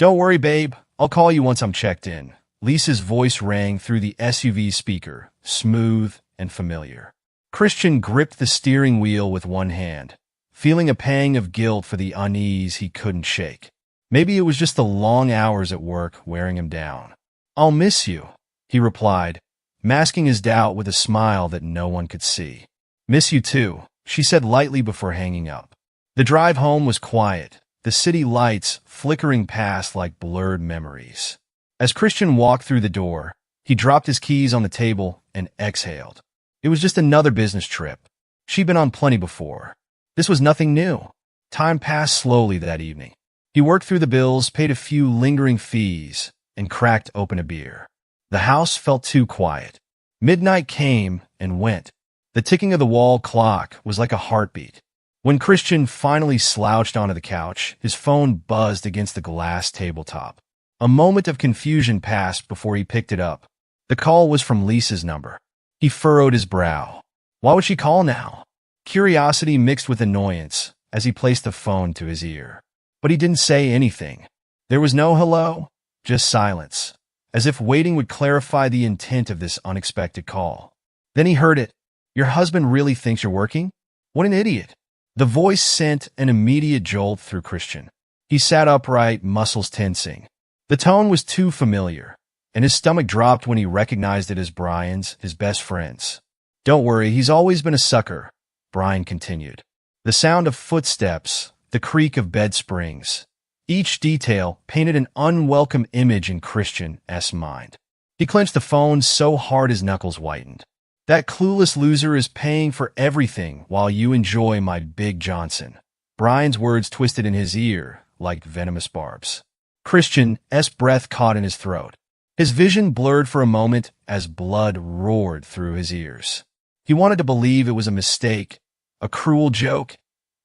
Don't worry, babe. I'll call you once I'm checked in. Lisa's voice rang through the SUV speaker, smooth and familiar. Christian gripped the steering wheel with one hand, feeling a pang of guilt for the unease he couldn't shake. Maybe it was just the long hours at work wearing him down. "I'll miss you," he replied, masking his doubt with a smile that no one could see. "Miss you too," she said lightly before hanging up. The drive home was quiet, the city lights flickering past like blurred memories. As Christian walked through the door, he dropped his keys on the table and exhaled. It was just another business trip. She'd been on plenty before. This was nothing new. Time passed slowly that evening. He worked through the bills, paid a few lingering fees, and cracked open a beer. The house felt too quiet. Midnight came and went. The ticking of the wall clock was like a heartbeat. When Christian finally slouched onto the couch, his phone buzzed against the glass tabletop. A moment of confusion passed before he picked it up. The call was from Lisa's number. He furrowed his brow. Why would she call now? Curiosity mixed with annoyance as he placed the phone to his ear. But he didn't say anything. There was no hello, just silence, as if waiting would clarify the intent of this unexpected call. Then he heard it. "Your husband really thinks you're working? What an idiot." The voice sent an immediate jolt through Christian. He sat upright, muscles tensing. The tone was too familiar, and his stomach dropped when he recognized it as Brian's, his best friend's. "Don't worry, he's always been a sucker," Brian continued. The sound of footsteps, the creak of bed springs, each detail painted an unwelcome image in Christian's mind. He clenched the phone so hard his knuckles whitened. "That clueless loser is paying for everything while you enjoy my Big Johnson." Brian's words twisted in his ear like venomous barbs. Christian's breath caught in his throat. His vision blurred for a moment as blood roared through his ears. He wanted to believe it was a mistake, a cruel joke,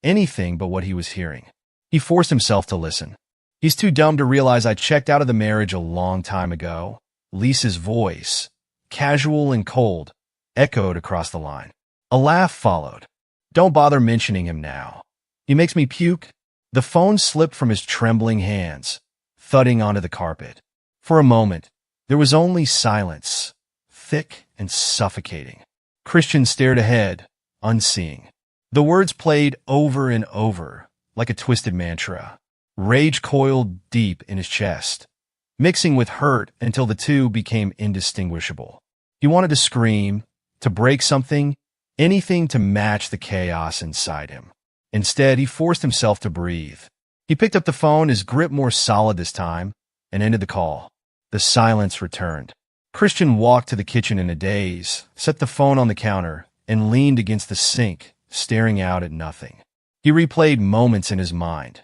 anything but what he was hearing. He forced himself to listen. "He's too dumb to realize I checked out of the marriage a long time ago." Lisa's voice, casual and cold, echoed across the line. A laugh followed. "Don't bother mentioning him now. He makes me puke." The phone slipped from his trembling hands, thudding onto the carpet. For a moment, there was only silence, thick and suffocating. Christian stared ahead, unseeing. The words played over and over, like a twisted mantra. Rage coiled deep in his chest, mixing with hurt until the two became indistinguishable. He wanted to scream, to break something, anything to match the chaos inside him. Instead, he forced himself to breathe. He picked up the phone, his grip more solid this time, and ended the call. The silence returned. Christian walked to the kitchen in a daze, set the phone on the counter, and leaned against the sink, staring out at nothing. He replayed moments in his mind.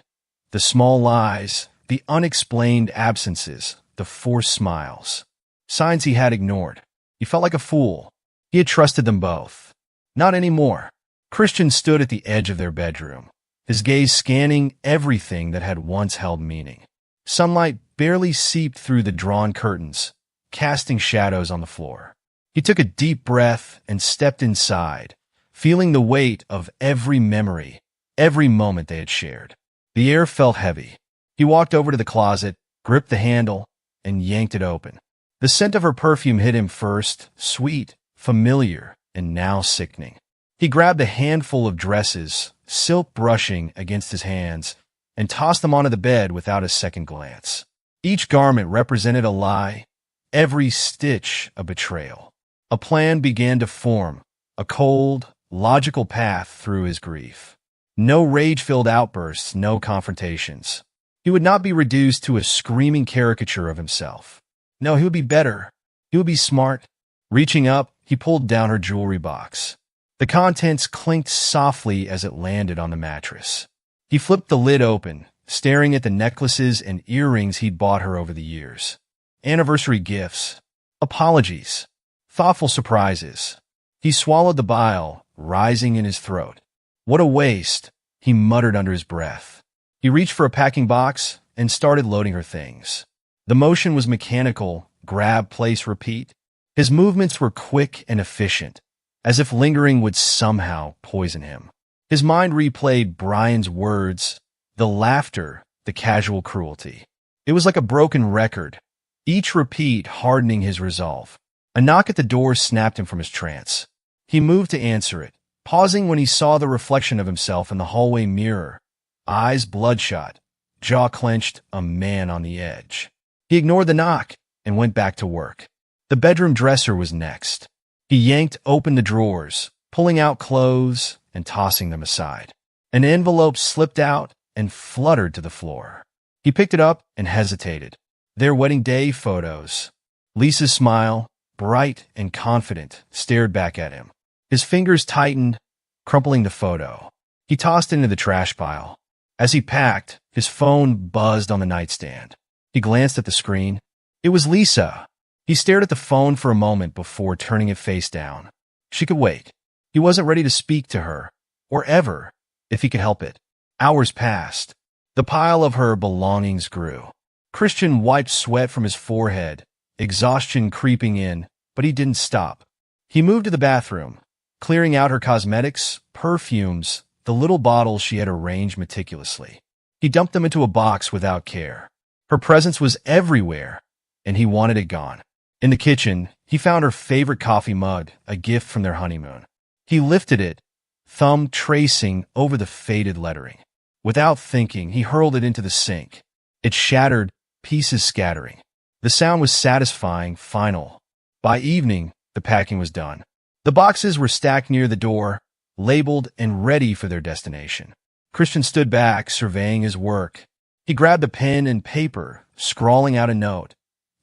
The small lies, the unexplained absences, the forced smiles. Signs he had ignored. He felt like a fool. He had trusted them both. Not anymore. Christian stood at the edge of their bedroom, his gaze scanning everything that had once held meaning. Sunlight barely seeped through the drawn curtains, casting shadows on the floor. He took a deep breath and stepped inside, feeling the weight of every memory, every moment they had shared. The air felt heavy. He walked over to the closet, gripped the handle, and yanked it open. The scent of her perfume hit him first, sweet, familiar, and now sickening. He grabbed a handful of dresses, silk brushing against his hands, and tossed them onto the bed without a second glance. Each garment represented a lie, every stitch a betrayal. A plan began to form, a cold, logical path through his grief. No rage-filled outbursts, no confrontations. He would not be reduced to a screaming caricature of himself. No, he would be better. He would be smart. Reaching up, he pulled down her jewelry box. The contents clinked softly as it landed on the mattress. He flipped the lid open, staring at the necklaces and earrings he'd bought her over the years. Anniversary gifts, apologies, thoughtful surprises. He swallowed the bile, rising in his throat. "What a waste," he muttered under his breath. He reached for a packing box and started loading her things. The motion was mechanical, grab, place, repeat. His movements were quick and efficient, as if lingering would somehow poison him. His mind replayed Brian's words, the laughter, the casual cruelty. It was like a broken record, each repeat hardening his resolve. A knock at the door snapped him from his trance. He moved to answer it, pausing when he saw the reflection of himself in the hallway mirror. Eyes bloodshot, jaw clenched, a man on the edge. He ignored the knock and went back to work. The bedroom dresser was next. He yanked open the drawers, pulling out clothes and tossing them aside. An envelope slipped out and fluttered to the floor. He picked it up and hesitated. Their wedding day photos. Lisa's smile, bright and confident, stared back at him. His fingers tightened, crumpling the photo. He tossed it into the trash pile. As he packed, his phone buzzed on the nightstand. He glanced at the screen. It was Lisa. He stared at the phone for a moment before turning it face down. She could wait. He wasn't ready to speak to her, or ever, if he could help it. Hours passed. The pile of her belongings grew. Christian wiped sweat from his forehead, exhaustion creeping in, but he didn't stop. He moved to the bathroom, clearing out her cosmetics, perfumes, the little bottles she had arranged meticulously. He dumped them into a box without care. Her presence was everywhere, and he wanted it gone. In the kitchen, he found her favorite coffee mug, a gift from their honeymoon. He lifted it, thumb tracing over the faded lettering. Without thinking, he hurled it into the sink. It shattered, pieces scattering. The sound was satisfying, final. By evening, the packing was done. The boxes were stacked near the door, labeled and ready for their destination. Christian stood back, surveying his work. He grabbed a pen and paper, scrawling out a note.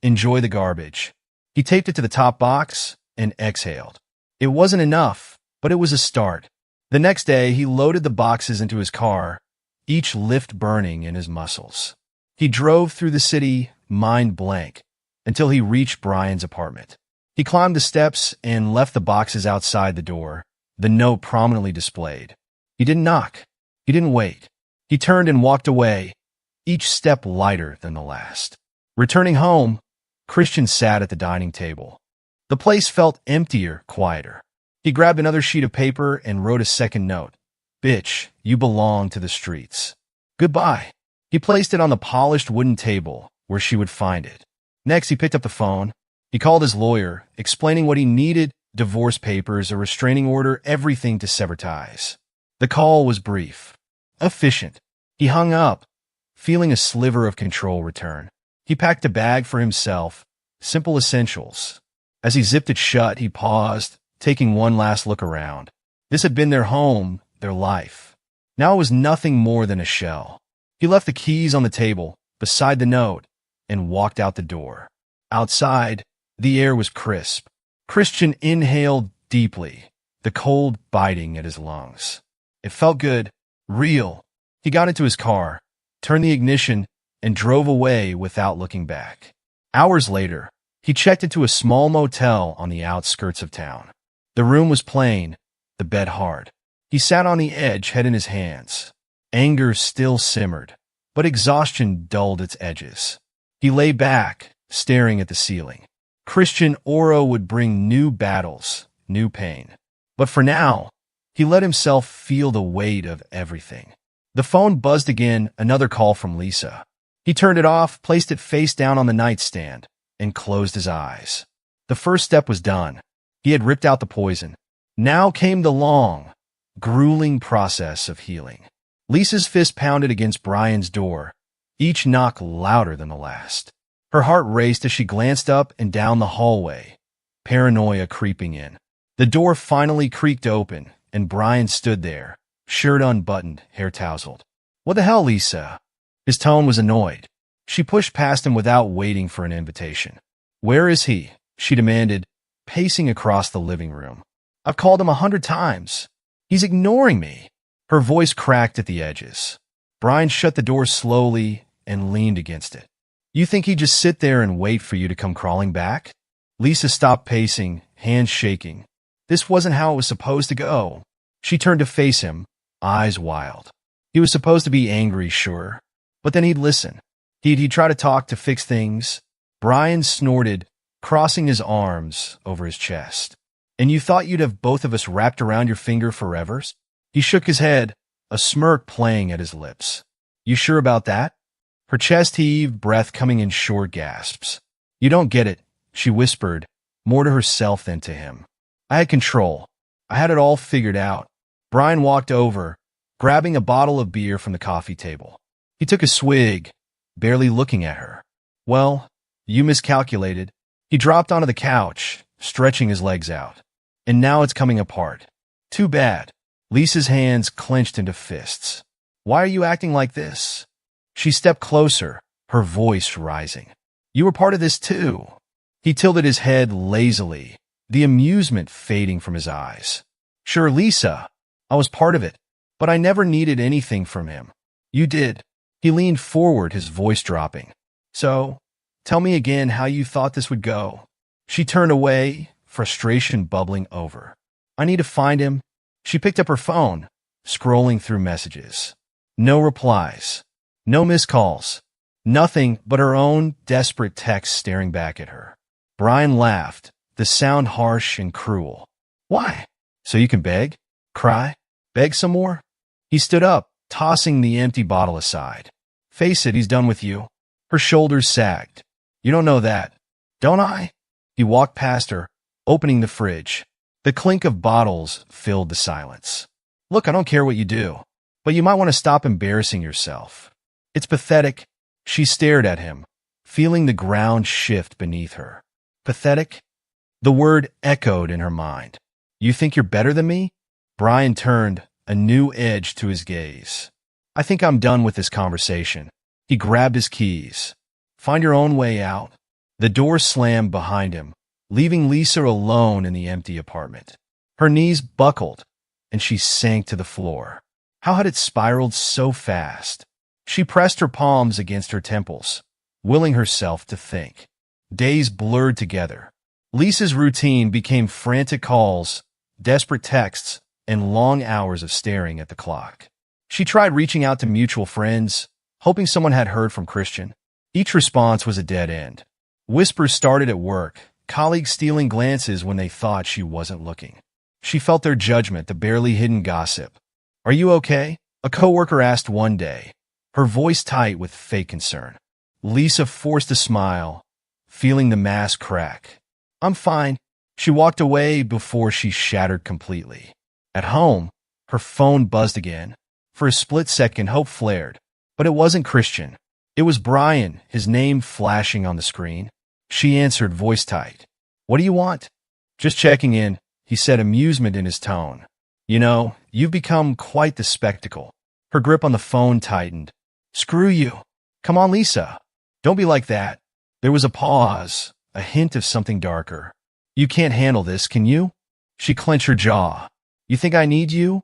Enjoy the garbage. He taped it to the top box and exhaled. It wasn't enough, but it was a start. The next day, he loaded the boxes into his car, each lift burning in his muscles. He drove through the city, mind blank, until he reached Brian's apartment. He climbed the steps and left the boxes outside the door, the note prominently displayed. He didn't knock. He didn't wait. He turned and walked away, each step lighter than the last. Returning home, Christian sat at the dining table. The place felt emptier, quieter. He grabbed another sheet of paper and wrote a second note. Bitch, you belong to the streets. Goodbye. He placed it on the polished wooden table where she would find it. Next, he picked up the phone. He called his lawyer, explaining what he needed: divorce papers, a restraining order, everything to sever ties. The call was brief, efficient. He hung up, feeling a sliver of control return. He packed a bag for himself, simple essentials. As he zipped it shut, he paused, taking one last look around. This had been their home, their life. Now it was nothing more than a shell. He left the keys on the table, beside the note, and walked out the door. Outside, the air was crisp. Christian inhaled deeply, the cold biting at his lungs. It felt good, real. He got into his car, turned the ignition, and drove away without looking back. Hours later, he checked into a small motel on the outskirts of town. The room was plain, the bed hard. He sat on the edge, head in his hands. Anger still simmered, but exhaustion dulled its edges. He lay back, staring at the ceiling. Christian Oro would bring new battles, new pain. But for now, he let himself feel the weight of everything. The phone buzzed again, another call from Lisa. He turned it off, placed it face down on the nightstand, and closed his eyes. The first step was done. He had ripped out the poison. Now came the long, grueling process of healing. Lisa's fist pounded against Brian's door, each knock louder than the last. Her heart raced as she glanced up and down the hallway, paranoia creeping in. The door finally creaked open, and Brian stood there, shirt unbuttoned, hair tousled. What the hell, Lisa? His tone was annoyed. She pushed past him without waiting for an invitation. Where is he? She demanded, pacing across the living room. I've called him 100 times. He's ignoring me. Her voice cracked at the edges. Brian shut the door slowly and leaned against it. You think he'd just sit there and wait for you to come crawling back? Lisa stopped pacing, hands shaking. This wasn't how it was supposed to go. She turned to face him, eyes wild. He was supposed to be angry, sure, but then he'd listen. He'd try to talk to fix things. Brian snorted, crossing his arms over his chest. And you thought you'd have both of us wrapped around your finger forever? He shook his head, a smirk playing at his lips. You sure about that? Her chest heaved, breath coming in short gasps. "You don't get it," she whispered, more to herself than to him. "I had control. I had it all figured out." Brian walked over, grabbing a bottle of beer from the coffee table. He took a swig, barely looking at her. "Well, you miscalculated." He dropped onto the couch, stretching his legs out. "And now it's coming apart. Too bad." Lisa's hands clenched into fists. "Why are you acting like this?" She stepped closer, her voice rising. "You were part of this too." He tilted his head lazily, the amusement fading from his eyes. "Sure, Lisa, I was part of it, but I never needed anything from him. You did." He leaned forward, his voice dropping. "So, tell me again how you thought this would go." She turned away, frustration bubbling over. "I need to find him." She picked up her phone, scrolling through messages. No replies. No missed calls. Nothing but her own desperate text staring back at her. Brian laughed, the sound harsh and cruel. "Why? So you can beg? Cry? Beg some more?" He stood up, tossing the empty bottle aside. "Face it, he's done with you." Her shoulders sagged. "You don't know that, don't I?" He walked past her, opening the fridge. The clink of bottles filled the silence. "Look, I don't care what you do, but you might want to stop embarrassing yourself. It's pathetic." She stared at him, feeling the ground shift beneath her. Pathetic? The word echoed in her mind. "You think you're better than me?" Brian turned, a new edge to his gaze. "I think I'm done with this conversation." He grabbed his keys. "Find your own way out." The door slammed behind him, leaving Lisa alone in the empty apartment. Her knees buckled, and she sank to the floor. How had it spiraled so fast? She pressed her palms against her temples, willing herself to think. Days blurred together. Lisa's routine became frantic calls, desperate texts, and long hours of staring at the clock. She tried reaching out to mutual friends, hoping someone had heard from Christian. Each response was a dead end. Whispers started at work, colleagues stealing glances when they thought she wasn't looking. She felt their judgment, the barely hidden gossip. "Are you okay?" a coworker asked one day, her voice tight with fake concern. Lisa forced a smile, feeling the mask crack. "I'm fine." She walked away before she shattered completely. At home, her phone buzzed again. For a split second, hope flared. But it wasn't Christian. It was Brian, his name flashing on the screen. She answered, voice tight. "What do you want?" "Just checking in," he said, amusement in his tone. "You know, you've become quite the spectacle." Her grip on the phone tightened. "Screw you." "Come on, Lisa. Don't be like that." There was a pause, a hint of something darker. "You can't handle this, can you?" She clenched her jaw. "You think I need you?"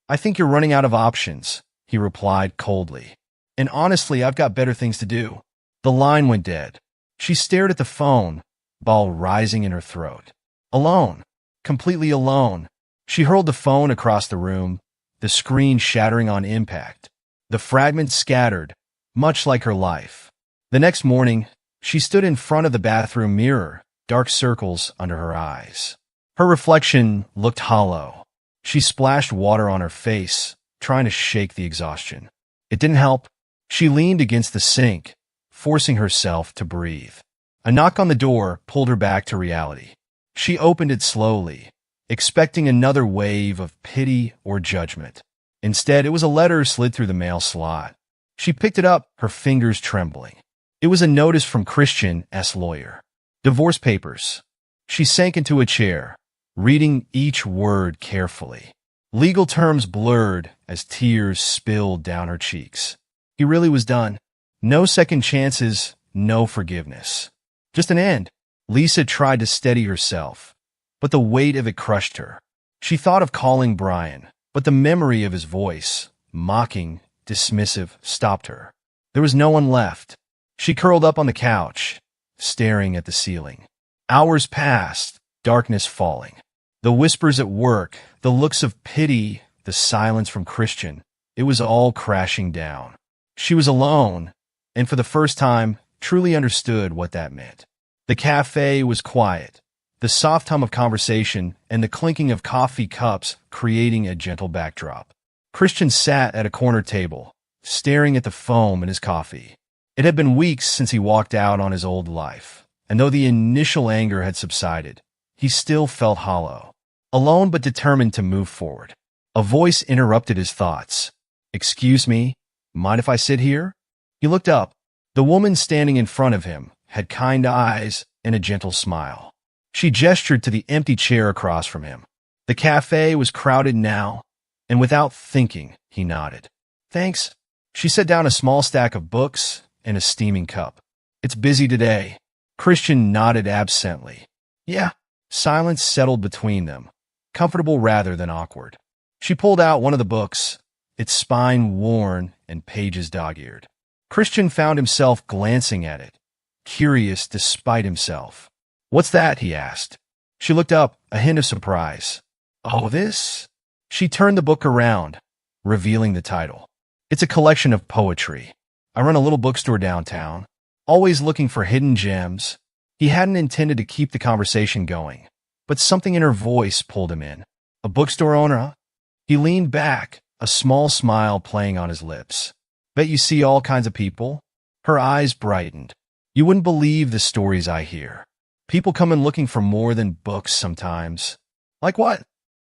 "I think you're running out of options," he replied coldly. "And honestly, I've got better things to do." The line went dead. She stared at the phone, ball rising in her throat. Alone. Completely alone. She hurled the phone across the room, the screen shattering on impact. The fragments scattered, much like her life. The next morning, she stood in front of the bathroom mirror, dark circles under her eyes. Her reflection looked hollow. She splashed water on her face, trying to shake the exhaustion. It didn't help. She leaned against the sink, forcing herself to breathe. A knock on the door pulled her back to reality. She opened it slowly, expecting another wave of pity or judgment. Instead, it was a letter slid through the mail slot. She picked it up, her fingers trembling. It was a notice from Christian S. lawyer. Divorce papers. She sank into a chair, reading each word carefully. Legal terms blurred as tears spilled down her cheeks. He really was done. No second chances, no forgiveness. Just an end. Lisa tried to steady herself, but the weight of it crushed her. She thought of calling Brian, but the memory of his voice, mocking, dismissive, stopped her. There was no one left. She curled up on the couch, staring at the ceiling. Hours passed, darkness falling. The whispers at work, the looks of pity, the silence from Christian, it was all crashing down. She was alone, and for the first time, truly understood what that meant. The cafe was quiet, the soft hum of conversation and the clinking of coffee cups creating a gentle backdrop. Christian sat at a corner table, staring at the foam in his coffee. It had been weeks since he walked out on his old life, and though the initial anger had subsided, he still felt hollow, alone but determined to move forward. A voice interrupted his thoughts. "Excuse me, mind if I sit here?" He looked up. The woman standing in front of him had kind eyes and a gentle smile. She gestured to the empty chair across from him. The cafe was crowded now, and without thinking, he nodded. "Thanks." She set down a small stack of books and a steaming cup. "It's busy today." Christian nodded absently. "Yeah." Silence settled between them, comfortable rather than awkward. She pulled out one of the books, its spine worn and pages dog-eared. Christian found himself glancing at it, curious despite himself. "What's that?" he asked. She looked up, a hint of surprise. "Oh, this?" She turned the book around, revealing the title. "It's a collection of poetry. I run a little bookstore downtown, always looking for hidden gems." He hadn't intended to keep the conversation going, but something in her voice pulled him in. "A bookstore owner, huh?" He leaned back, a small smile playing on his lips. "Bet you see all kinds of people?" Her eyes brightened. "You wouldn't believe the stories I hear. People come in looking for more than books sometimes." "Like what?"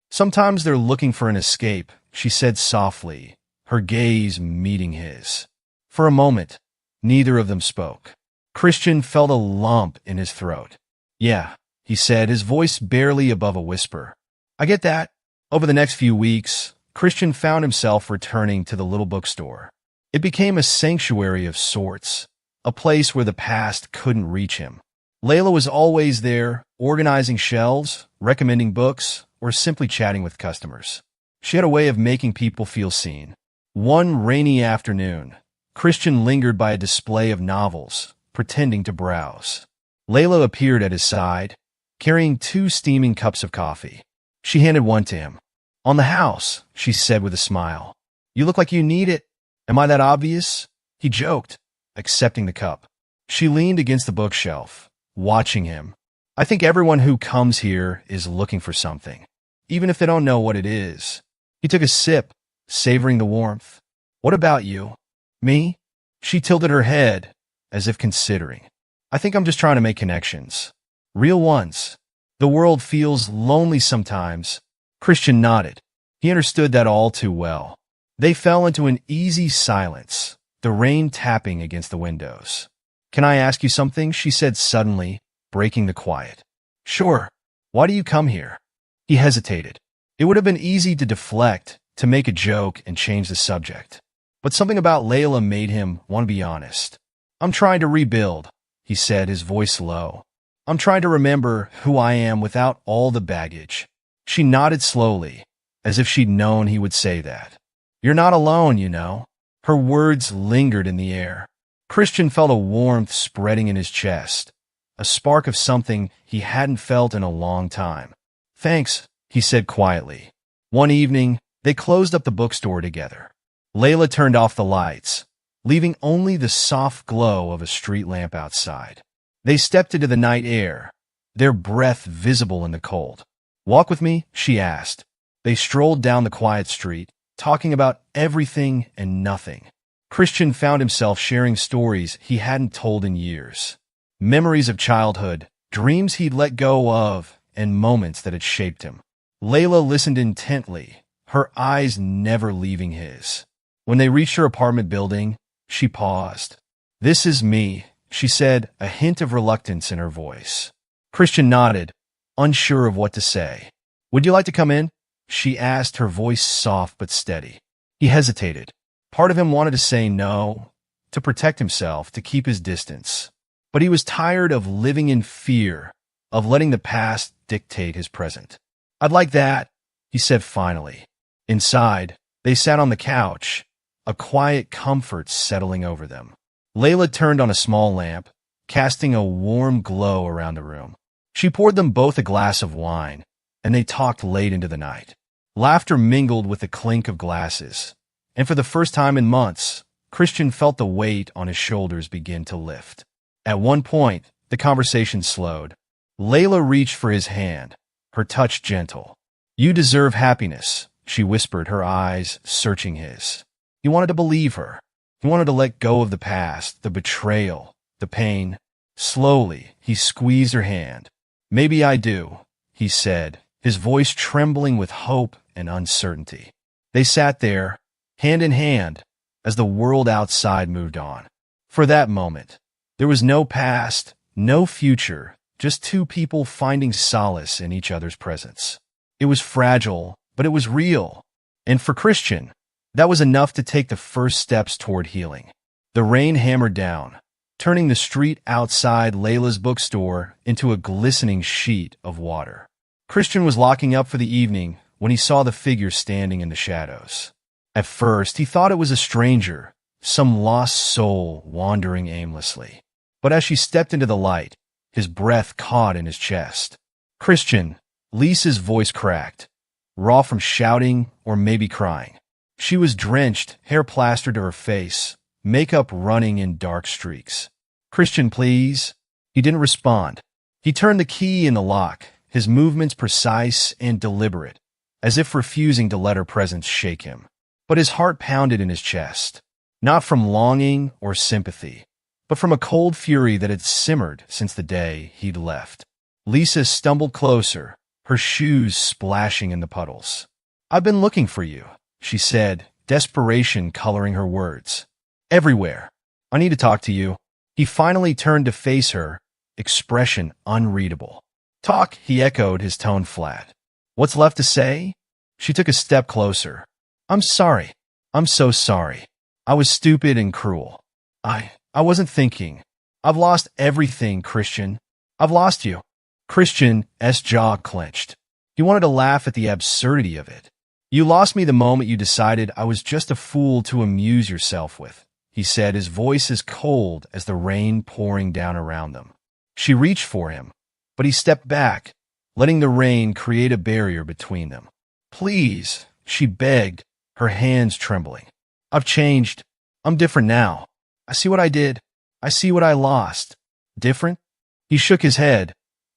"Sometimes they're looking for an escape," she said softly, her gaze meeting his. For a moment, neither of them spoke. Christian felt a lump in his throat. "Yeah," he said, his voice barely above a whisper. "I get that." Over the next few weeks, Christian found himself returning to the little bookstore. It became a sanctuary of sorts, a place where the past couldn't reach him. Layla was always there, organizing shelves, recommending books, or simply chatting with customers. She had a way of making people feel seen. One rainy afternoon, Christian lingered by a display of novels, pretending to browse. Layla appeared at his side, carrying 2 steaming cups of coffee. She handed one to him. "On the house," she said with a smile. "You look like you need it. Am I that obvious?" He joked, accepting the cup. She leaned against the bookshelf, watching him. "I think everyone who comes here is looking for something, even if they don't know what it is." He took a sip, savoring the warmth. "What about you?" "Me?" She tilted her head, as if considering. "I think I'm just trying to make connections. Real ones. The world feels lonely sometimes." Christian nodded. He understood that all too well. They fell into an easy silence, the rain tapping against the windows. "Can I ask you something?" she said suddenly, breaking the quiet. "Sure. Why do you come here?" He hesitated. It would have been easy to deflect, to make a joke and change the subject. But something about Layla made him want to be honest. "I'm trying to rebuild," he said, his voice low. "I'm trying to remember who I am without all the baggage." She nodded slowly, as if she'd known he would say that. "You're not alone, you know." Her words lingered in the air. Christian felt a warmth spreading in his chest, a spark of something he hadn't felt in a long time. "Thanks," he said quietly. One evening, they closed up the bookstore together. Layla turned off the lights, leaving only the soft glow of a street lamp outside. They stepped into the night air, their breath visible in the cold. "Walk with me?" she asked. They strolled down the quiet street, talking about everything and nothing. Christian found himself sharing stories he hadn't told in years. Memories of childhood, dreams he'd let go of, and moments that had shaped him. Layla listened intently, her eyes never leaving his. When they reached her apartment building, she paused. "This is me," she said, a hint of reluctance in her voice. Christian nodded, unsure of what to say. "Would you like to come in?" she asked, her voice soft but steady. He hesitated. Part of him wanted to say no, to protect himself, to keep his distance. But he was tired of living in fear, of letting the past dictate his present. "I'd like that," he said finally. Inside, they sat on the couch, a quiet comfort settling over them. Layla turned on a small lamp, casting a warm glow around the room. She poured them both a glass of wine, and they talked late into the night. Laughter mingled with the clink of glasses, and for the first time in months, Christian felt the weight on his shoulders begin to lift. At one point, the conversation slowed. Layla reached for his hand, her touch gentle. "You deserve happiness," she whispered, her eyes searching his. He wanted to believe her. He wanted to let go of the past, the betrayal, the pain. Slowly, he squeezed her hand. "Maybe I do," he said, his voice trembling with hope and uncertainty. They sat there, hand in hand, as the world outside moved on. For that moment, there was no past, no future, just two people finding solace in each other's presence. It was fragile, but it was real. And for Christian, that was enough to take the first steps toward healing. The rain hammered down, turning the street outside Layla's bookstore into a glistening sheet of water. Christian was locking up for the evening when he saw the figure standing in the shadows. At first, he thought it was a stranger, some lost soul wandering aimlessly. But as she stepped into the light, his breath caught in his chest. "Christian," Lisa's voice cracked, raw from shouting or maybe crying. She was drenched, hair plastered to her face, makeup running in dark streaks. "Christian, please." He didn't respond. He turned the key in the lock, his movements precise and deliberate, as if refusing to let her presence shake him. But his heart pounded in his chest, not from longing or sympathy, but from a cold fury that had simmered since the day he'd left. Lisa stumbled closer, her shoes splashing in the puddles. "I've been looking for you," she said, desperation coloring her words. "Everywhere. I need to talk to you." He finally turned to face her, expression unreadable. "Talk," he echoed, his tone flat. "What's left to say?" She took a step closer. "I'm sorry. I'm so sorry. I was stupid and cruel. I wasn't thinking. I've lost everything, Christian. I've lost you." Christian's jaw clenched. He wanted to laugh at the absurdity of it. "You lost me the moment you decided I was just a fool to amuse yourself with," he said, his voice as cold as the rain pouring down around them. She reached for him, but he stepped back, letting the rain create a barrier between them. "Please," she begged, her hands trembling. "I've changed. I'm different now. I see what I did. I see what I lost." "Different?" He shook his head,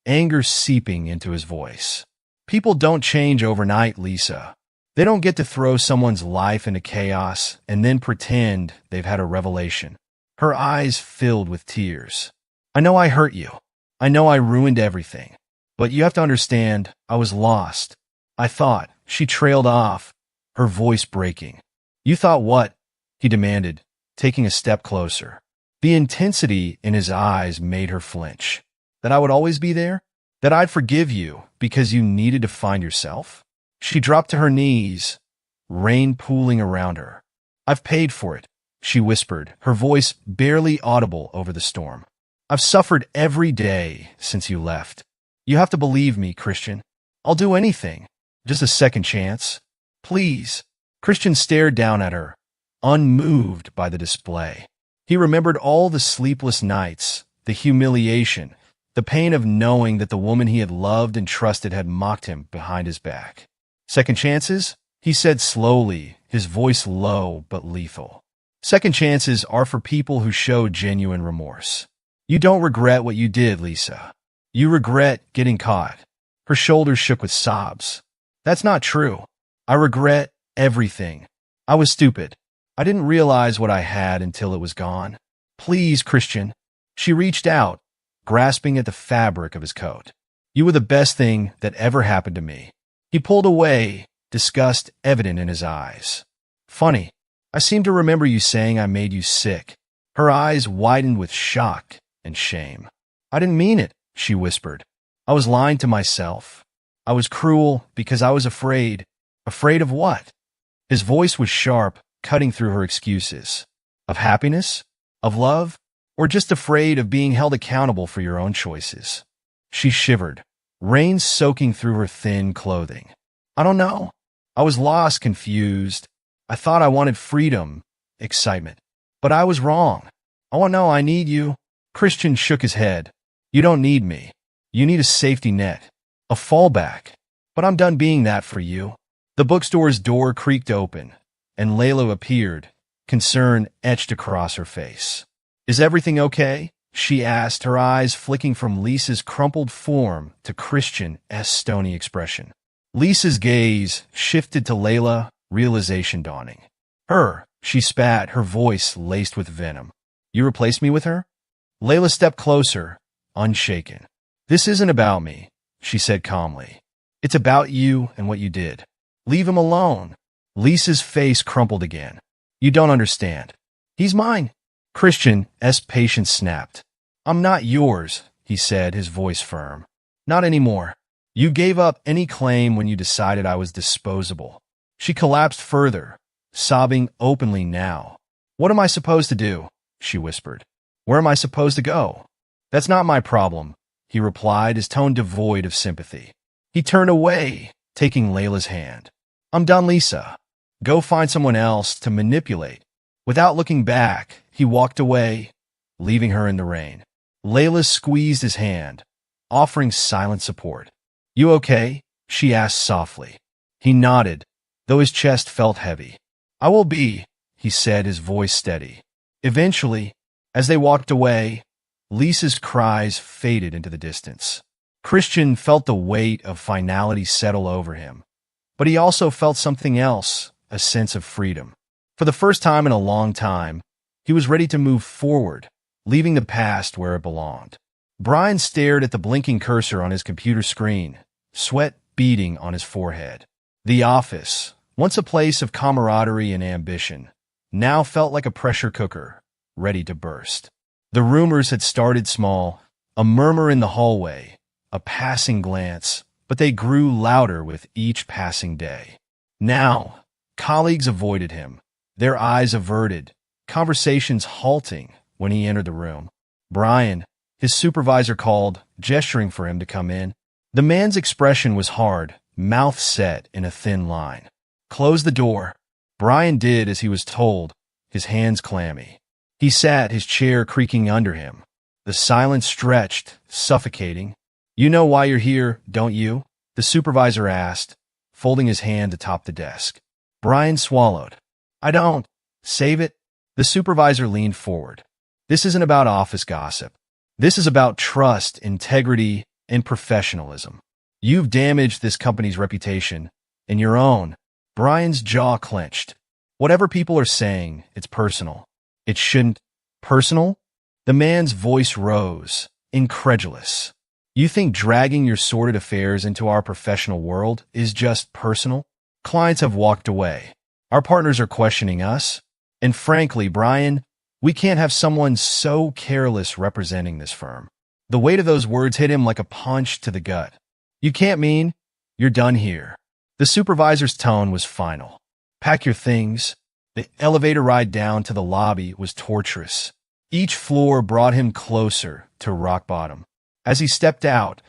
anger seeping into his voice. "People don't change overnight, Lisa. They don't get to throw someone's life into chaos and then pretend they've had a revelation." Her eyes filled with tears. "I know I hurt you. I know I ruined everything. But you have to understand, I was lost. I thought," she trailed off, her voice breaking. "You thought what?" he demanded, taking a step closer. The intensity in his eyes made her flinch. "That I would always be there? That I'd forgive you because you needed to find yourself?" She dropped to her knees, rain pooling around her. "I've paid for it," she whispered, her voice barely audible over the storm. "I've suffered every day since you left. You have to believe me, Christian. I'll do anything. Just a second chance. Please." Christian stared down at her, unmoved by the display. He remembered all the sleepless nights, the humiliation, the pain of knowing that the woman he had loved and trusted had mocked him behind his back. "Second chances?" he said slowly, his voice low but lethal. "Second chances are for people who show genuine remorse. You don't regret what you did, Lisa. You regret getting caught." Her shoulders shook with sobs. "That's not true. I regret everything. I was stupid. I didn't realize what I had until it was gone. Please, Christian." She reached out, grasping at the fabric of his coat. "You were the best thing that ever happened to me." He pulled away, disgust evident in his eyes. "Funny, I seem to remember you saying I made you sick." Her eyes widened with shock and shame. "I didn't mean it," she whispered. "I was lying to myself. I was cruel because I was afraid." "Afraid of what?" His voice was sharp, cutting through her excuses. "Of happiness? Of love? Or just afraid of being held accountable for your own choices?" She shivered, rain soaking through her thin clothing. "I don't know. I was lost, confused. I thought I wanted freedom, excitement. But I was wrong. I want to know I need you." Christian shook his head. "You don't need me. You need a safety net, a fallback. But I'm done being that for you." The bookstore's door creaked open, and Layla appeared, concern etched across her face. "Is everything okay?" she asked, her eyes flicking from Lisa's crumpled form to Christian's stony expression. Lisa's gaze shifted to Layla, realization dawning. "Her," She spat, her voice laced with venom. You replaced me with her? Layla stepped closer, unshaken. This isn't about me, she said calmly. It's about you and what you did. Leave him alone. Lisa's face crumpled again. You don't understand. He's mine. Christian's patience snapped. I'm not yours, he said, his voice firm. Not anymore. You gave up any claim when you decided I was disposable. She collapsed further, sobbing openly now. What am I supposed to do? She whispered. Where am I supposed to go? That's not my problem, he replied, his tone devoid of sympathy. He turned away, taking Layla's hand. I'm done, Lisa. Go find someone else to manipulate. Without looking back, he walked away, leaving her in the rain. Layla squeezed his hand, offering silent support. You okay? She asked softly. He nodded, though his chest felt heavy. I will be, he said, his voice steady. Eventually, as they walked away, Lisa's cries faded into the distance. Christian felt the weight of finality settle over him, but he also felt something else, a sense of freedom. For the first time in a long time, he was ready to move forward, leaving the past where it belonged. Brian stared at the blinking cursor on his computer screen, sweat beading on his forehead. The office, once a place of camaraderie and ambition, now felt like a pressure cooker, ready to burst. The rumors had started small, a murmur in the hallway, a passing glance, but they grew louder with each passing day. Now, colleagues avoided him, their eyes averted, conversations halting when he entered the room. Brian, his supervisor, called, gesturing for him to come in. The man's expression was hard, mouth set in a thin line. Close the door. Brian did as he was told, his hands clammy. He sat, his chair creaking under him. The silence stretched, suffocating. You know why you're here, don't you? The supervisor asked, folding his hand atop the desk. Brian swallowed. I don't. Save it. The supervisor leaned forward. This isn't about office gossip. This is about trust, integrity, and professionalism. You've damaged this company's reputation, and your own. Brian's jaw clenched. Whatever people are saying, it's personal. It shouldn't. Personal? The man's voice rose, incredulous. You think dragging your sordid affairs into our professional world is just personal? Clients have walked away. Our partners are questioning us. And frankly, Brian, we can't have someone so careless representing this firm. The weight of those words hit him like a punch to the gut. You can't mean you're done here. The supervisor's tone was final. Pack your things. The elevator ride down to the lobby was torturous. Each floor brought him closer to rock bottom. As he stepped out,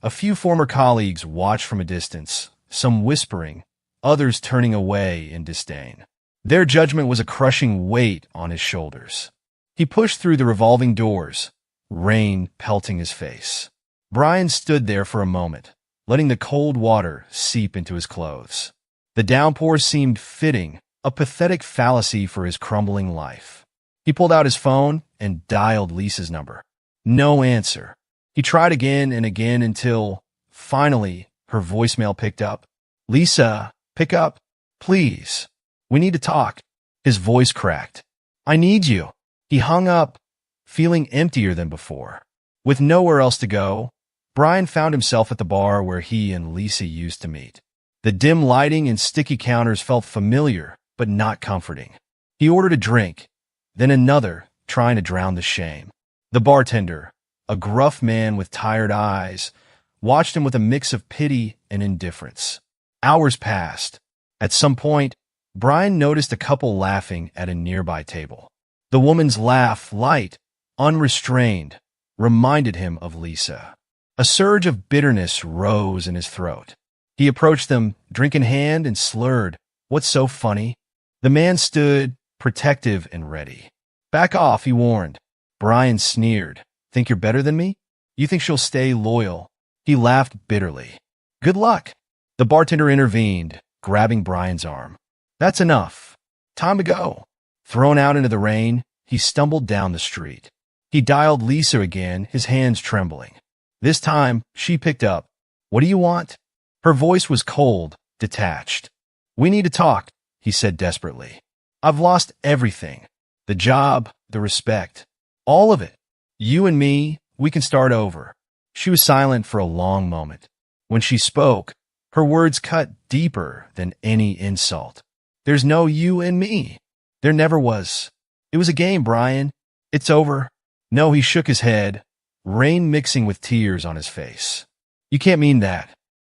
a few former colleagues watched from a distance, some whispering, others turning away in disdain. Their judgment was a crushing weight on his shoulders. He pushed through the revolving doors, rain pelting his face. Brian stood there for a moment, letting the cold water seep into his clothes. The downpour seemed fitting, a pathetic fallacy for his crumbling life. He pulled out his phone and dialed Lisa's number. No answer. He tried again and again until, finally, her voicemail picked up. Lisa, pick up, please. We need to talk. His voice cracked. I need you. He hung up, feeling emptier than before. With nowhere else to go, Brian found himself at the bar where he and Lisa used to meet. The dim lighting and sticky counters felt familiar, but not comforting. He ordered a drink, then another, trying to drown the shame. The bartender, a gruff man with tired eyes, watched him with a mix of pity and indifference. Hours passed. At some point, Brian noticed a couple laughing at a nearby table. The woman's laugh, light, unrestrained, reminded him of Lisa. A surge of bitterness rose in his throat. He approached them, drink in hand, and slurred, "What's so funny?" The man stood, protective and ready. "Back off," he warned. Brian sneered. "Think you're better than me? You think she'll stay loyal?" He laughed bitterly. "Good luck." The bartender intervened, grabbing Brian's arm. "That's enough. Time to go." Thrown out into the rain, he stumbled down the street. He dialed Lisa again, his hands trembling. This time, she picked up. "What do you want?" Her voice was cold, detached. "We need to talk," he said desperately. I've lost everything. The job, the respect, all of it. You and me, we can start over. She was silent for a long moment. When she spoke, her words cut deeper than any insult. There's no you and me. There never was. It was a game, Brian. It's over. No, he shook his head, rain mixing with tears on his face. You can't mean that.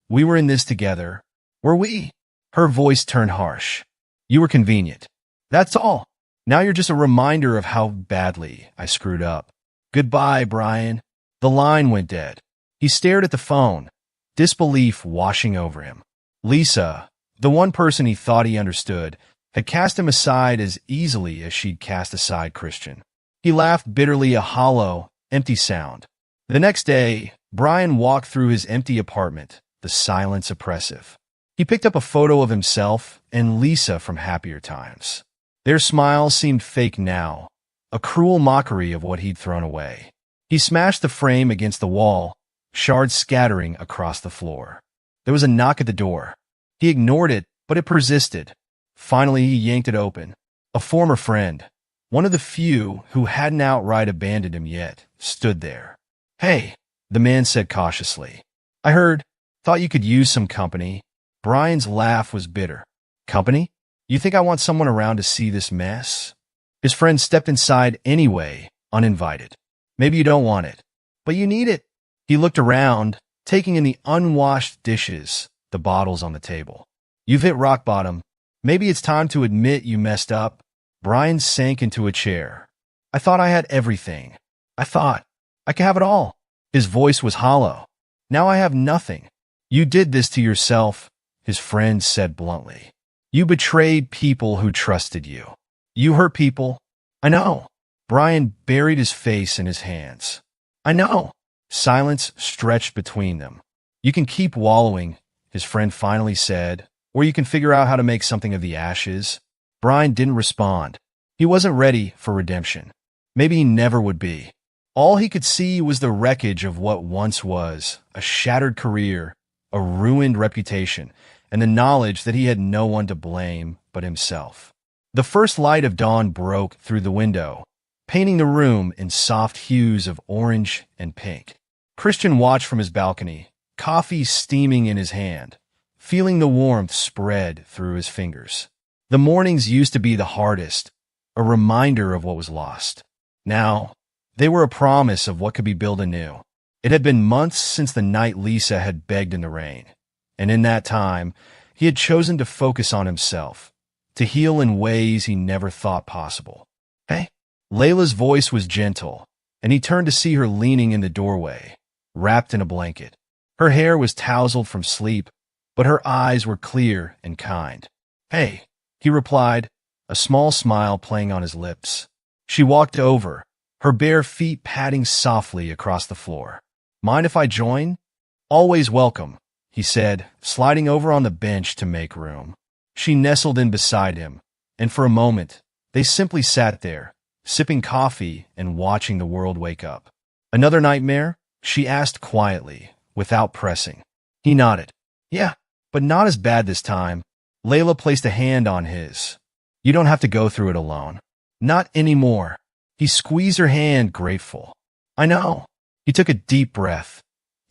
We were in this together. Were we? Her voice turned harsh. You were convenient. That's all. Now you're just a reminder of how badly I screwed up. Goodbye, Brian. The line went dead. He stared at the phone, disbelief washing over him. Lisa, the one person he thought he understood, had cast him aside as easily as she'd cast aside Christian. He laughed bitterly, a hollow, empty sound. The next day, Brian walked through his empty apartment, the silence oppressive. He picked up a photo of himself and Lisa from happier times. Their smiles seemed fake now, a cruel mockery of what he'd thrown away. He smashed the frame against the wall, shards scattering across the floor. There was a knock at the door. He ignored it, but it persisted. Finally, he yanked it open. A former friend, one of the few who hadn't outright abandoned him yet, stood there. Hey, the man said cautiously. Thought you could use some company. Brian's laugh was bitter. Company? You think I want someone around to see this mess? His friend stepped inside anyway, uninvited. Maybe you don't want it, but you need it. He looked around, taking in the unwashed dishes, the bottles on the table. You've hit rock bottom. Maybe it's time to admit you messed up. Brian sank into a chair. I thought I had everything. I thought I could have it all. His voice was hollow. Now I have nothing. You did this to yourself, his friend said bluntly. You betrayed people who trusted you. You hurt people. I know. Brian buried his face in his hands. I know. Silence stretched between them. You can keep wallowing, his friend finally said, or you can figure out how to make something of the ashes. Brian didn't respond. He wasn't ready for redemption. Maybe he never would be. All he could see was the wreckage of what once was, a shattered career, a ruined reputation, and the knowledge that he had no one to blame but himself. The first light of dawn broke through the window, painting the room in soft hues of orange and pink. Christian watched from his balcony, coffee steaming in his hand, feeling the warmth spread through his fingers. The mornings used to be the hardest, a reminder of what was lost. Now, they were a promise of what could be built anew. It had been months since the night Lisa had begged in the rain, and in that time, he had chosen to focus on himself, to heal in ways he never thought possible. Hey? Layla's voice was gentle, and he turned to see her leaning in the doorway, wrapped in a blanket. Her hair was tousled from sleep, but her eyes were clear and kind. Hey, he replied, a small smile playing on his lips. She walked over, her bare feet padding softly across the floor. Mind if I join? Always welcome, he said, sliding over on the bench to make room. She nestled in beside him, and for a moment, they simply sat there, sipping coffee and watching the world wake up. Another nightmare? She asked quietly, without pressing. He nodded. Yeah, but not as bad this time. Layla placed a hand on his. You don't have to go through it alone. Not anymore. He squeezed her hand, grateful. I know. He took a deep breath,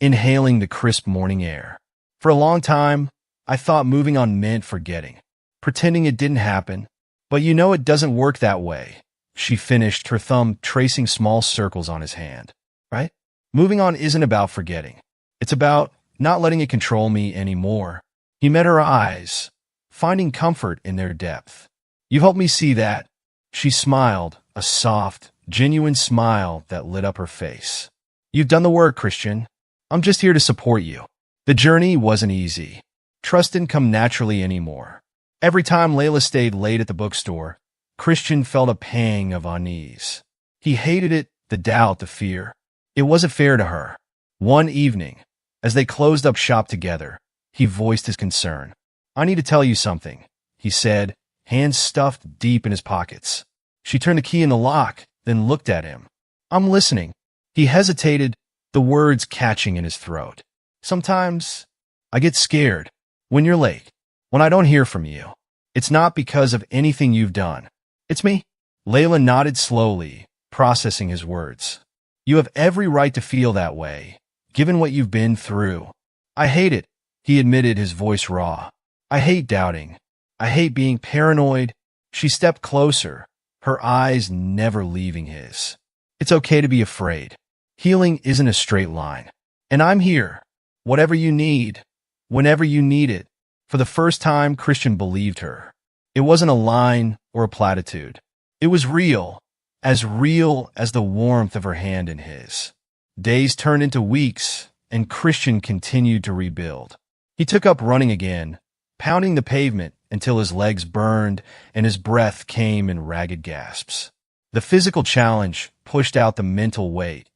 inhaling the crisp morning air. For a long time, I thought moving on meant forgetting, pretending it didn't happen. But you know it doesn't work that way. She finished, her thumb tracing small circles on his hand. Right? Moving on isn't about forgetting. It's about not letting it control me anymore. He met her eyes, finding comfort in their depth. You've helped me see that. She smiled, a soft, genuine smile that lit up her face. You've done the work, Christian. I'm just here to support you. The journey wasn't easy. Trust didn't come naturally anymore. Every time Layla stayed late at the bookstore, Christian felt a pang of unease. He hated it, the doubt, the fear. It wasn't fair to her. One evening, as they closed up shop together, he voiced his concern. I need to tell you something, he said, hands stuffed deep in his pockets. She turned the key in the lock, then looked at him. I'm listening. He hesitated, the words catching in his throat. Sometimes I get scared when you're late, when I don't hear from you. It's not because of anything you've done. It's me. Layla nodded slowly, processing his words. You have every right to feel that way, given what you've been through. I hate it, he admitted, his voice raw. I hate doubting. I hate being paranoid. She stepped closer, her eyes never leaving his. It's okay to be afraid. Healing isn't a straight line. And I'm here. Whatever you need, whenever you need it. For the first time, Christian believed her. It wasn't a line or a platitude. It was real as the warmth of her hand in his. Days turned into weeks, and Christian continued to rebuild. He took up running again, pounding the pavement until his legs burned and his breath came in ragged gasps. The physical challenge pushed out the mental weight,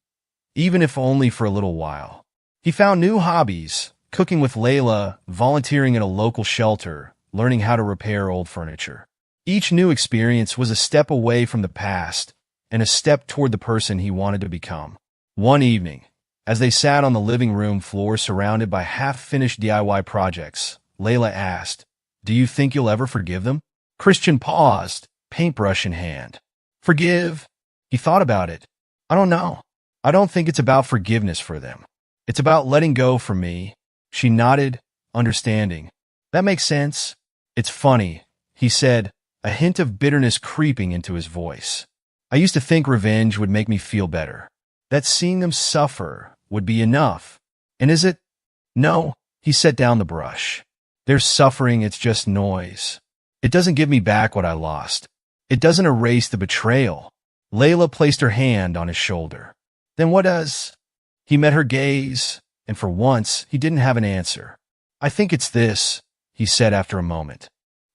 even if only for a little while. He found new hobbies, cooking with Layla, volunteering at a local shelter, learning how to repair old furniture. Each new experience was a step away from the past and a step toward the person he wanted to become. One evening, as they sat on the living room floor surrounded by half-finished DIY projects, Layla asked, "Do you think you'll ever forgive them?" Christian paused, paintbrush in hand. Forgive? He thought about it. I don't know. I don't think it's about forgiveness for them. It's about letting go for me. She nodded, understanding. That makes sense. It's funny, he said, a hint of bitterness creeping into his voice. I used to think revenge would make me feel better, that seeing them suffer would be enough. And is it? No, he set down the brush. Their suffering, it's just noise. It doesn't give me back what I lost. It doesn't erase the betrayal. Layla placed her hand on his shoulder. Then what does? He met her gaze, and for once, he didn't have an answer. I think it's this, he said after a moment.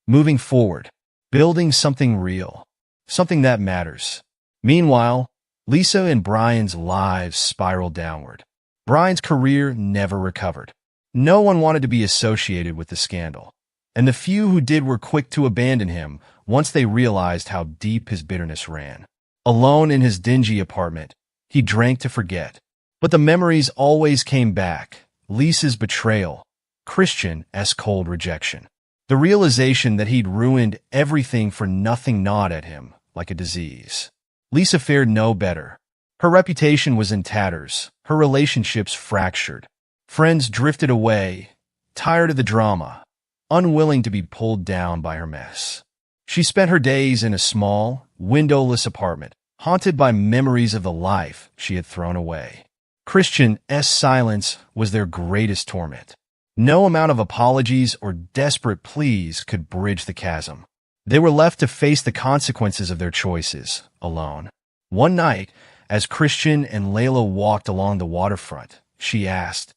Moving forward, building something real, something that matters. Meanwhile, Lisa and Brian's lives spiraled downward. Brian's career never recovered. No one wanted to be associated with the scandal, and the few who did were quick to abandon him once they realized how deep his bitterness ran. Alone in his dingy apartment, he drank to forget. But the memories always came back. Lisa's betrayal, Christian's cold rejection. The realization that he'd ruined everything for nothing gnawed at him like a disease. Lisa fared no better. Her reputation was in tatters, her relationships fractured. Friends drifted away, tired of the drama, unwilling to be pulled down by her mess. She spent her days in a small, windowless apartment, haunted by memories of the life she had thrown away. Christian's silence was their greatest torment. No amount of apologies or desperate pleas could bridge the chasm. They were left to face the consequences of their choices, alone. One night, as Christian and Layla walked along the waterfront, she asked,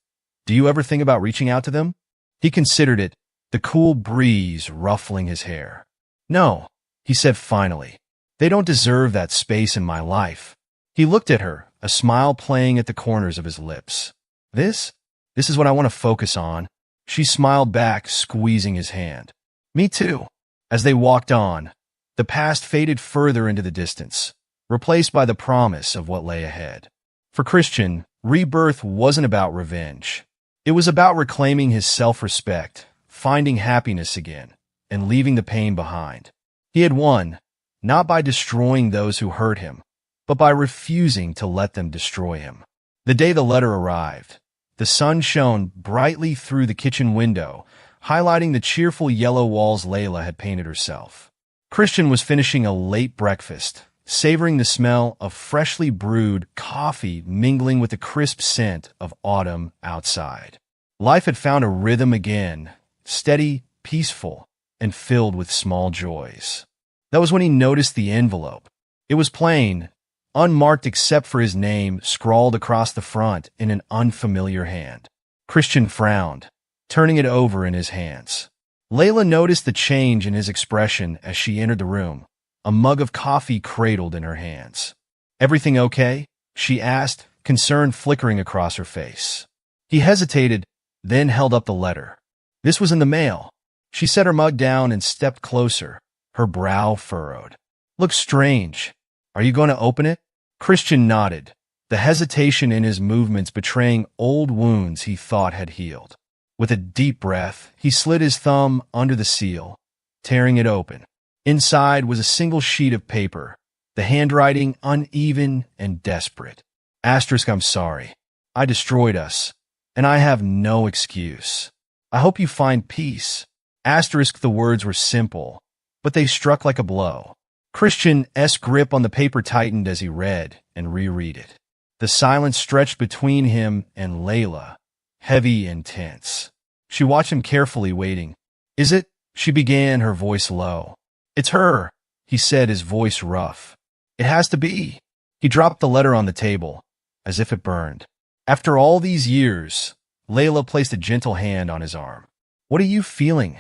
"Do you ever think about reaching out to them?" He considered it, the cool breeze ruffling his hair. "No," he said finally. "They don't deserve that space in my life." He looked at her, a smile playing at the corners of his lips. This is what I want to focus on." She smiled back, squeezing his hand. "Me too." As they walked on, the past faded further into the distance, replaced by the promise of what lay ahead. For Christian, rebirth wasn't about revenge. It was about reclaiming his self-respect, finding happiness again, and leaving the pain behind. He had won, not by destroying those who hurt him, but by refusing to let them destroy him. The day the letter arrived, the sun shone brightly through the kitchen window, highlighting the cheerful yellow walls Layla had painted herself. Christian was finishing a late breakfast, savoring the smell of freshly brewed coffee mingling with the crisp scent of autumn outside. Life had found a rhythm again, steady, peaceful, and filled with small joys. That was when he noticed the envelope. It was plain, unmarked except for his name scrawled across the front in an unfamiliar hand. Christian frowned, turning it over in his hands. Layla noticed the change in his expression as she entered the room, a mug of coffee cradled in her hands. "Everything okay?" she asked, concern flickering across her face. He hesitated, then held up the letter. This was in the mail. She set her mug down and stepped closer, her brow furrowed. "Looks strange. Are you going to open it?" Christian nodded, the hesitation in his movements betraying old wounds he thought had healed. With a deep breath, he slid his thumb under the seal, tearing it open. Inside was a single sheet of paper, the handwriting uneven and desperate. Asterisk, I'm sorry. I destroyed us, and I have no excuse. I hope you find peace. Asterisk, the words were simple, but they struck like a blow. Christian's grip on the paper tightened as he read and reread it. The silence stretched between him and Layla, heavy and tense. She watched him carefully, waiting. Is it? She began, her voice low. It's her, he said, his voice rough. It has to be. He dropped the letter on the table, as if it burned. After all these years, Layla placed a gentle hand on his arm. What are you feeling?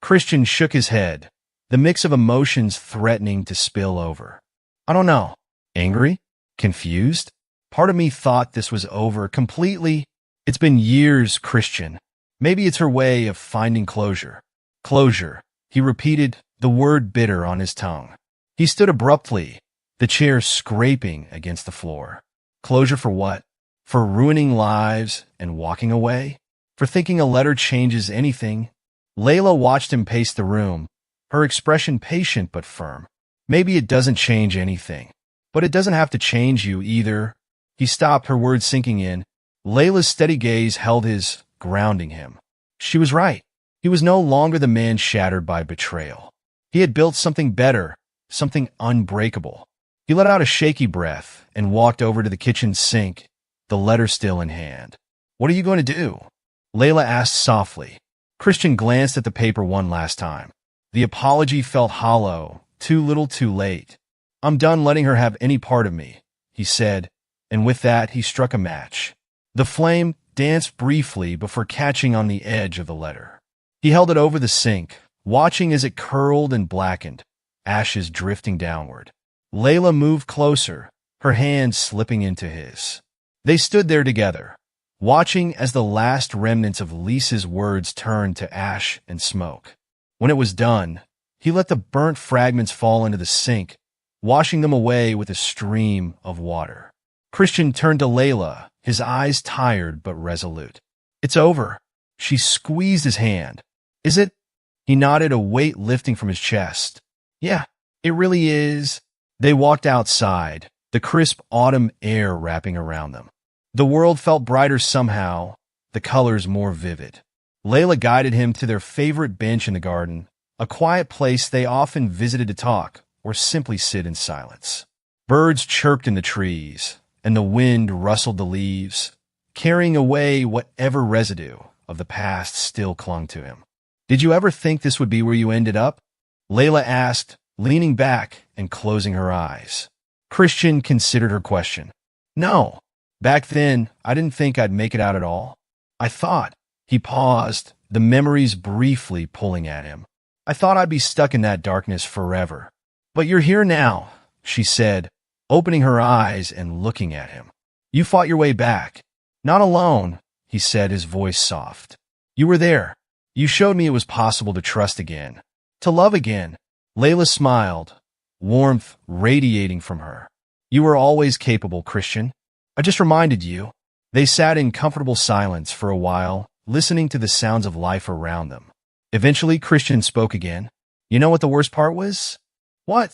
Christian shook his head, the mix of emotions threatening to spill over. I don't know. Angry? Confused? Part of me thought this was over completely. It's been years, Christian. Maybe it's her way of finding closure. Closure, he repeated, the word bitter on his tongue. He stood abruptly, the chair scraping against the floor. Closure for what? For ruining lives and walking away? For thinking a letter changes anything? Layla watched him pace the room, her expression patient but firm. Maybe it doesn't change anything, but it doesn't have to change you either. He stopped, her words sinking in. Layla's steady gaze held his, grounding him. She was right. He was no longer the man shattered by betrayal. He had built something better, something unbreakable. He let out a shaky breath and walked over to the kitchen sink, the letter still in hand. What are you going to do? Layla asked softly. Christian glanced at the paper one last time. The apology felt hollow, too little too late. I'm done letting her have any part of me, he said, and with that he struck a match. The flame danced briefly before catching on the edge of the letter. He held it over the sink, watching as it curled and blackened, ashes drifting downward. Layla moved closer, her hand slipping into his. They stood there together, watching as the last remnants of Lisa's words turned to ash and smoke. When it was done, he let the burnt fragments fall into the sink, washing them away with a stream of water. Christian turned to Layla, his eyes tired but resolute. It's over. She squeezed his hand. Is it? He nodded, a weight lifting from his chest. Yeah, it really is. They walked outside, the crisp autumn air wrapping around them. The world felt brighter somehow, the colors more vivid. Layla guided him to their favorite bench in the garden, a quiet place they often visited to talk or simply sit in silence. Birds chirped in the trees, and the wind rustled the leaves, carrying away whatever residue of the past still clung to him. Did you ever think this would be where you ended up? Layla asked, leaning back and closing her eyes. Christian considered her question. No. Back then, I didn't think I'd make it out at all. I thought. He paused, the memories briefly pulling at him. I thought I'd be stuck in that darkness forever. But you're here now, she said, opening her eyes and looking at him. You fought your way back. Not alone, he said, his voice soft. You were there. You showed me it was possible to trust again, to love again. Layla smiled, warmth radiating from her. You were always capable, Christian. I just reminded you. They sat in comfortable silence for a while, listening to the sounds of life around them. Eventually, Christian spoke again. You know what the worst part was? What?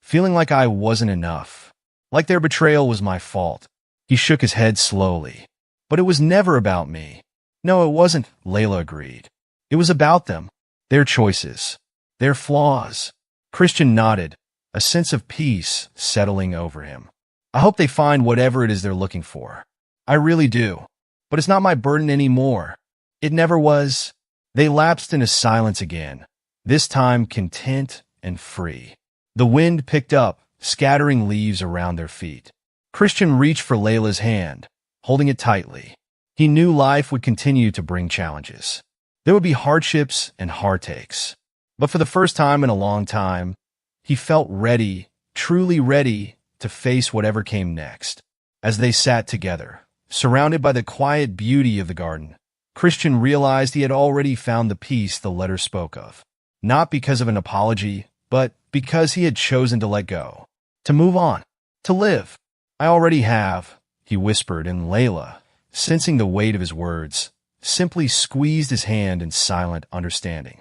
Feeling like I wasn't enough. Like their betrayal was my fault. He shook his head slowly. But it was never about me. No, it wasn't, Layla agreed. It was about them, their choices, their flaws. Christian nodded, a sense of peace settling over him. I hope they find whatever it is they're looking for. I really do. But it's not my burden anymore. It never was. They lapsed into silence again, this time content and free. The wind picked up, scattering leaves around their feet. Christian reached for Layla's hand, holding it tightly. He knew life would continue to bring challenges. There would be hardships and heartaches. But for the first time in a long time, he felt ready, truly ready, to face whatever came next. As they sat together, surrounded by the quiet beauty of the garden, Christian realized he had already found the peace the letter spoke of. Not because of an apology, but because he had chosen to let go, to move on, to live. I already have, he whispered, and Layla, sensing the weight of his words, simply squeezed his hand in silent understanding.